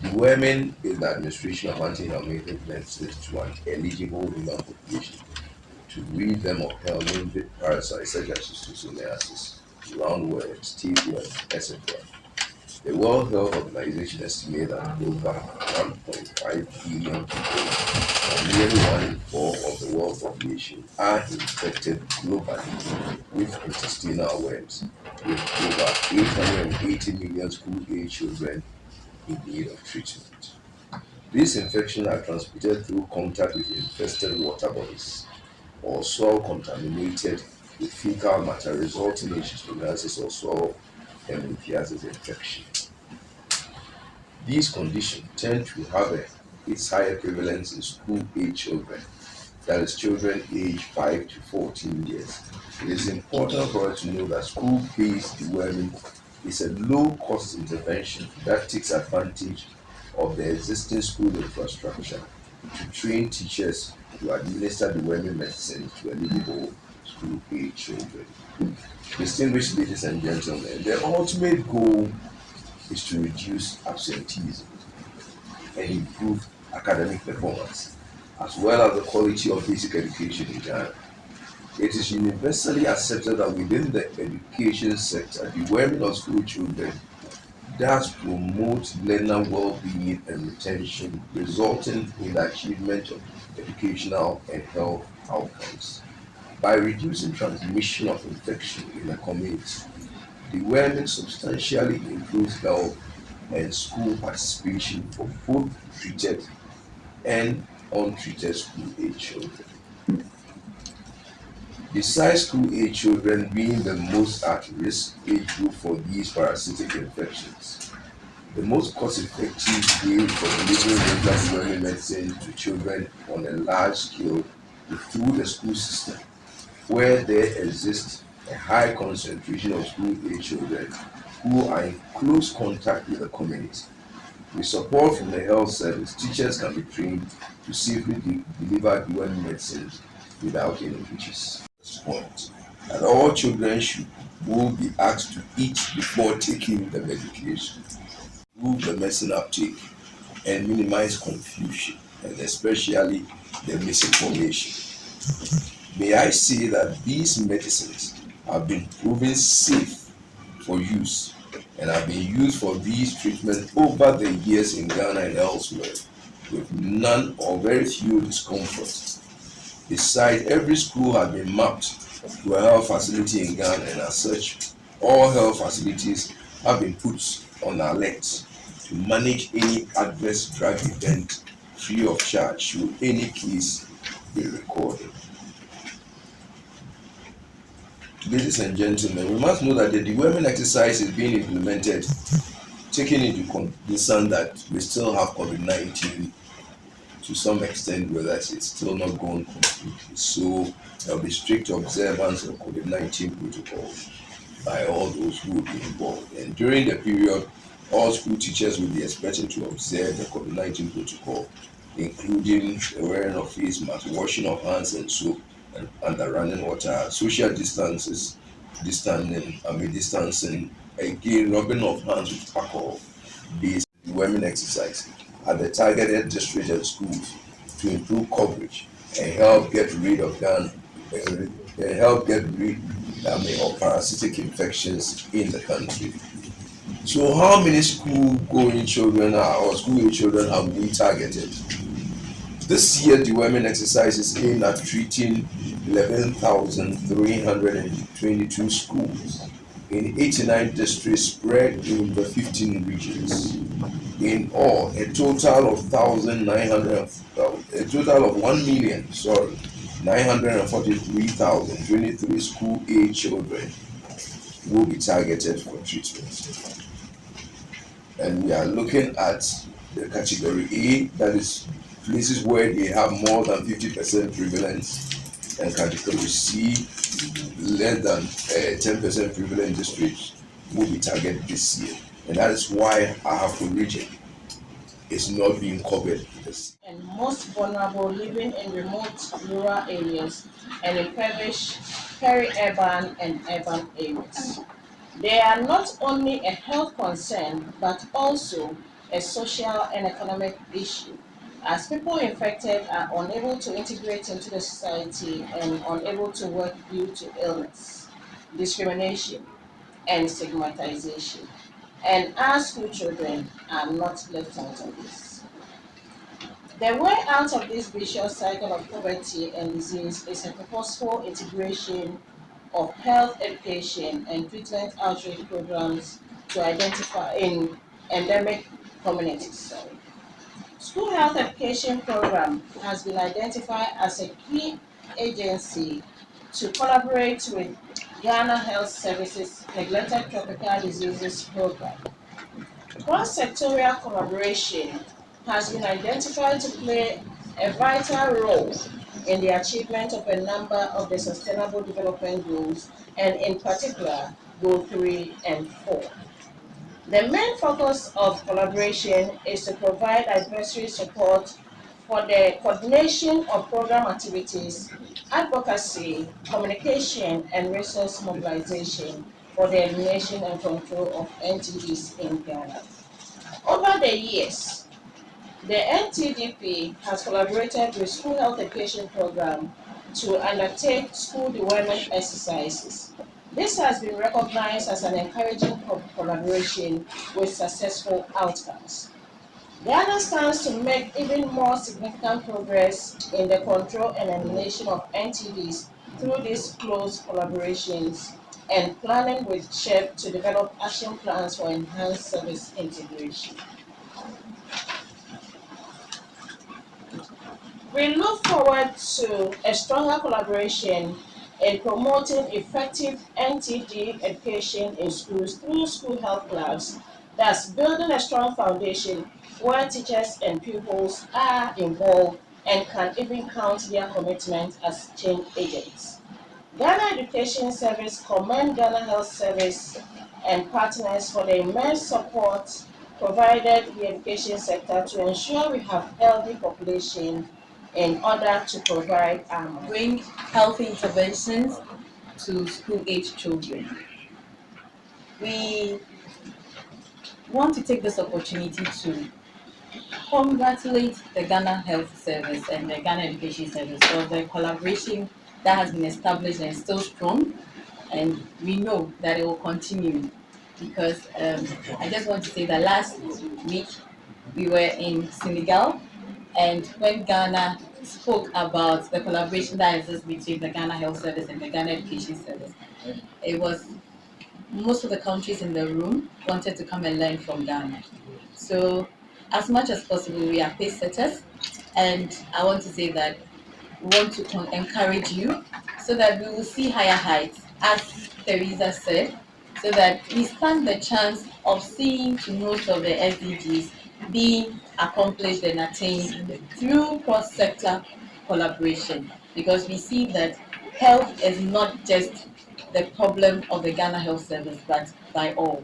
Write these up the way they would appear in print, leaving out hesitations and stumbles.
Deworming is the administration of anti-helmintic medicines to an eligible human population to rid them of helmintic parasites such as Schistosomiasis, roundworms, tapeworms, etc. The World Health Organization estimates that over 1.5 billion people, or nearly 1 in 4 of the world population, are infected globally with intestinal worms, with over 880 million school-age children in need of treatment. These infections are transmitted through contact with infested water bodies or soil contaminated with fecal matter, resulting in schistosomiasis or soil helminthiasis infection. These conditions tend to have its higher prevalence in school-age children, that is, children aged 5 to 14 years. It is important for us to know that school-based deworming is a low-cost intervention that takes advantage of the existing school infrastructure to train teachers to administer deworming medicine to eligible school-age children. Distinguished ladies and gentlemen, the ultimate goal is to reduce absenteeism and improve academic performance, as well as the quality of basic education in Ghana. It is universally accepted that within the education sector, the deworming of school children does promote learner well-being and retention, resulting in the achievement of educational and health outcomes. By reducing transmission of infection in the community, deworming substantially improves health and school participation for both treated and untreated school-age children. Besides school-age children being the most at-risk age group for these parasitic infections, the most cost-effective way for delivering regular deworming medicine to children on a large scale is through the school system, where there exists a high concentration of school-age children who are in close contact with the community. With support from the health service, teachers can be trained to safely deliver deworming medicine without any hitches. Point that all children will be asked to eat before taking the medication, improve the medicine uptake, and minimize confusion, and especially the misinformation. May I say that these medicines have been proven safe for use and have been used for these treatments over the years in Ghana and elsewhere with none or very few discomfort. Besides, every school has been mapped to a health facility in Ghana, and as such, all health facilities have been put on alert to manage any adverse drug event free of charge should any case be recorded. Ladies and gentlemen, we must know that the deworming exercise is being implemented, taking into consideration that we still have COVID-19 to some extent, whether it's still not gone completely. So there will be strict observance of COVID-19 protocols by all those who will be involved. And during the period, all school teachers will be expected to observe the COVID-19 protocol, including the wearing of face masks, washing of hands and soap, and the running water, social distancing, again, rubbing of hands with alcohol-based deworming exercise at the targeted districts and schools to improve coverage and help get rid of of parasitic infections in the country. So, how many school-going children or school-age children have we targeted? This year, deworming exercise is aimed at treating 11,322 schools in 89 districts spread in the 15 regions. In all, a total of 1,943,023 school-age children will be targeted for treatment. And we are looking at the category A, that is places where they have more than 50% prevalence, and category C, less than 10% prevalent districts will be targeted this year. And that is why our region is not being covered. And most vulnerable living in remote rural areas and in peri-urban and urban areas. They are not only a health concern but also a social and economic issue, as people infected are unable to integrate into the society and unable to work due to illness, discrimination, and stigmatization. And our school children are not left out of this. The way out of this vicious cycle of poverty and disease is a purposeful integration of health education and treatment outreach programs to identify in endemic communities. School health education program has been identified as a key agency to collaborate with Ghana Health Services Neglected Tropical Diseases Program. Cross-sectorial collaboration has been identified to play a vital role in the achievement of a number of the Sustainable Development Goals, and in particular, Goal 3 and 4. The main focus of collaboration is to provide advisory support for the coordination of program activities, advocacy, communication, and resource mobilization for the elimination and control of NTDs in Ghana. Over the years, the NTDP has collaborated with school health education program to undertake school development exercises. This has been recognized as an encouraging collaboration with successful outcomes. Ghana stands to make even more significant progress in the control and elimination of NTDs through these close collaborations and planning with SHEP to develop action plans for enhanced service integration. We look forward to a stronger collaboration in promoting effective NTD education in schools through school health clubs, thus building a strong foundation where teachers and pupils are involved and can even count their commitment as change agents. Ghana Education Service commend Ghana Health Service and partners for the immense support provided the education sector to ensure we have healthy population in order to provide armor. Bring healthy interventions to school age children. We want to take this opportunity to congratulate the Ghana Health Service and the Ghana Education Service for the collaboration that has been established and still strong. And we know that it will continue because I just want to say that last week we were in Senegal, and when Ghana spoke about the collaboration that exists between the Ghana Health Service and the Ghana Education Service, it was most of the countries in the room wanted to come and learn from Ghana. So, as much as possible, we are pace setters, and I want to say that we want to encourage you so that we will see higher heights, as Teresa said, so that we stand the chance of seeing to most of the SDGs being accomplished and attained through cross-sector collaboration, because we see that health is not just the problem of the Ghana Health Service, but by all.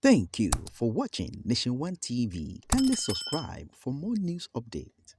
Thank you for watching Nation One TV. Kindly subscribe for more news updates.